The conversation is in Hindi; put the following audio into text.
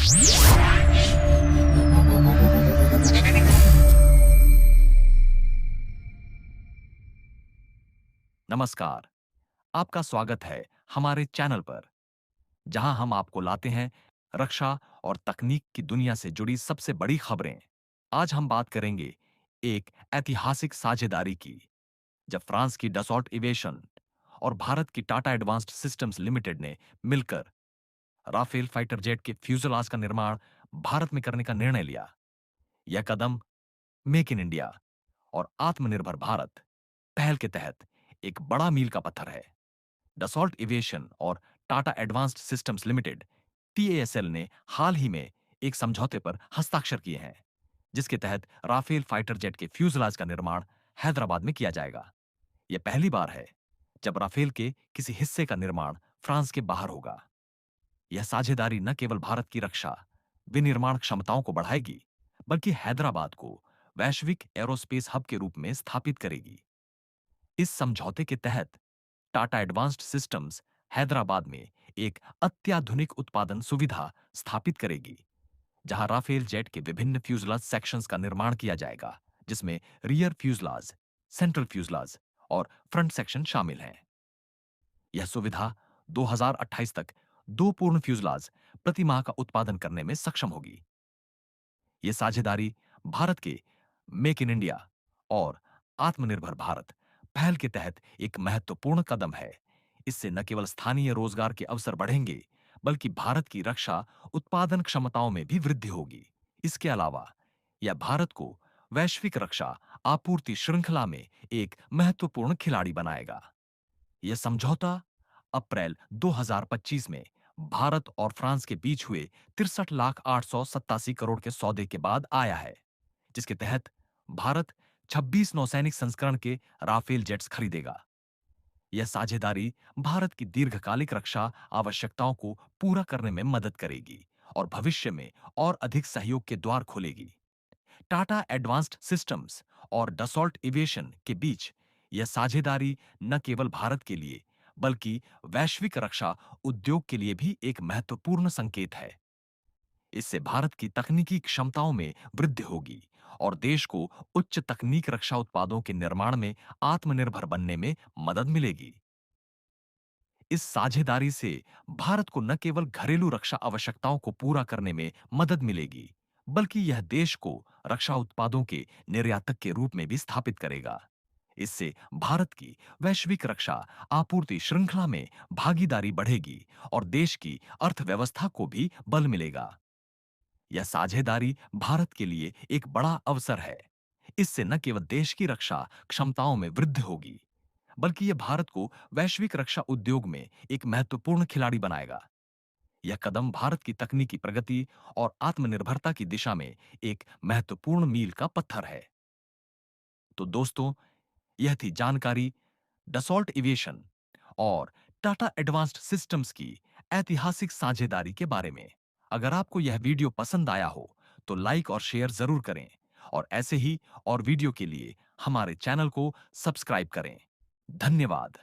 नमस्कार, आपका स्वागत है हमारे चैनल पर, जहां हम आपको लाते हैं रक्षा और तकनीक की दुनिया से जुड़ी सबसे बड़ी खबरें। आज हम बात करेंगे एक ऐतिहासिक साझेदारी की, जब फ्रांस की डसॉल्ट एविएशन और भारत की टाटा एडवांस्ड सिस्टम्स लिमिटेड ने मिलकर राफेल फाइटर जेट के फ्यूजलाज का निर्माण भारत में करने का निर्णय लिया। यह कदम मेक इन इंडिया और आत्मनिर्भर भारत पहल के तहत एक बड़ा मील का पत्थर है। डसॉल्ट एविएशन और Tata advanced systems limited TASL ने हाल ही में एक समझौते पर हस्ताक्षर किए हैं, जिसके तहत राफेल फाइटर जेट के फ्यूजलाज का निर्माण हैदराबाद में किया जाएगा। यह पहली बार है जब राफेल के किसी हिस्से का निर्माण फ्रांस के बाहर होगा। यह साझेदारी न केवल भारत की रक्षा विनिर्माण क्षमताओं को बढ़ाएगी, बल्कि हैदराबाद को वैश्विक एरोस्पेस हब के रूप में स्थापित करेगी। इस समझौते के तहत टाटा एडवांस्ड सिस्टम्स हैदराबाद में एक अत्याधुनिक उत्पादन सुविधा स्थापित करेगी, जहां राफेल जेट के विभिन्न फ्यूजलाज सेक्शंस का निर्माण किया जाएगा, जिसमें रियर फ्यूजलाज, सेंट्रल फ्यूजलाज और फ्रंट सेक्शन शामिल हैं। यह सुविधा 2028 तक दो पूर्ण फ्यूजलाज प्रति माह का उत्पादन करने में सक्षम होगी। यह साझेदारी भारत के मेक इन इंडिया और आत्मनिर्भर भारत पहल के तहत एक महत्वपूर्ण कदम है। इससे न केवल स्थानीय रोजगार के अवसर बढ़ेंगे, बल्कि भारत की रक्षा उत्पादन क्षमताओं में भी वृद्धि होगी। इसके अलावा यह भारत को वैश्विक रक्षा आपूर्ति श्रृंखला में एक महत्वपूर्ण खिलाड़ी बनाएगा। यह समझौता अप्रैल 2025 में भारत और फ्रांस के बीच हुए 63,887 करोड़ के सौदे के बाद आया है, जिसके तहत भारत 26 नौसैनिक संस्करण के राफेल जेट्स खरीदेगा। यह साझेदारी भारत की दीर्घकालिक रक्षा आवश्यकताओं को पूरा करने में मदद करेगी और भविष्य में और अधिक सहयोग के द्वार खोलेगी। टाटा एडवांस्ड सिस्टम्स और डसॉल्ट एविएशन के बीच यह साझेदारी न केवल भारत के लिए, बल्कि वैश्विक रक्षा उद्योग के लिए भी एक महत्वपूर्ण संकेत है। इससे भारत की तकनीकी क्षमताओं में वृद्धि होगी और देश को उच्च तकनीक रक्षा उत्पादों के निर्माण में आत्मनिर्भर बनने में मदद मिलेगी। इस साझेदारी से भारत को न केवल घरेलू रक्षा आवश्यकताओं को पूरा करने में मदद मिलेगी, बल्कि यह देश को रक्षा उत्पादों के निर्यातक के रूप में भी स्थापित करेगा। इससे भारत की वैश्विक रक्षा आपूर्ति श्रृंखला में भागीदारी बढ़ेगी और देश की अर्थव्यवस्था को भी बल मिलेगा। यह साझेदारी भारत के लिए एक बड़ा अवसर है। इससे न केवल देश की रक्षा क्षमताओं में वृद्धि होगी, बल्कि यह भारत को वैश्विक रक्षा उद्योग में एक महत्वपूर्ण खिलाड़ी बनाएगा। यह कदम भारत की तकनीकी प्रगति और आत्मनिर्भरता की दिशा में एक महत्वपूर्ण मील का पत्थर है। तो दोस्तों, यह थी जानकारी डसॉल्ट एविएशन और टाटा एडवांस्ड सिस्टम्स की ऐतिहासिक साझेदारी के बारे में। अगर आपको यह वीडियो पसंद आया हो, तो लाइक और शेयर जरूर करें और ऐसे ही और वीडियो के लिए हमारे चैनल को सब्सक्राइब करें। धन्यवाद।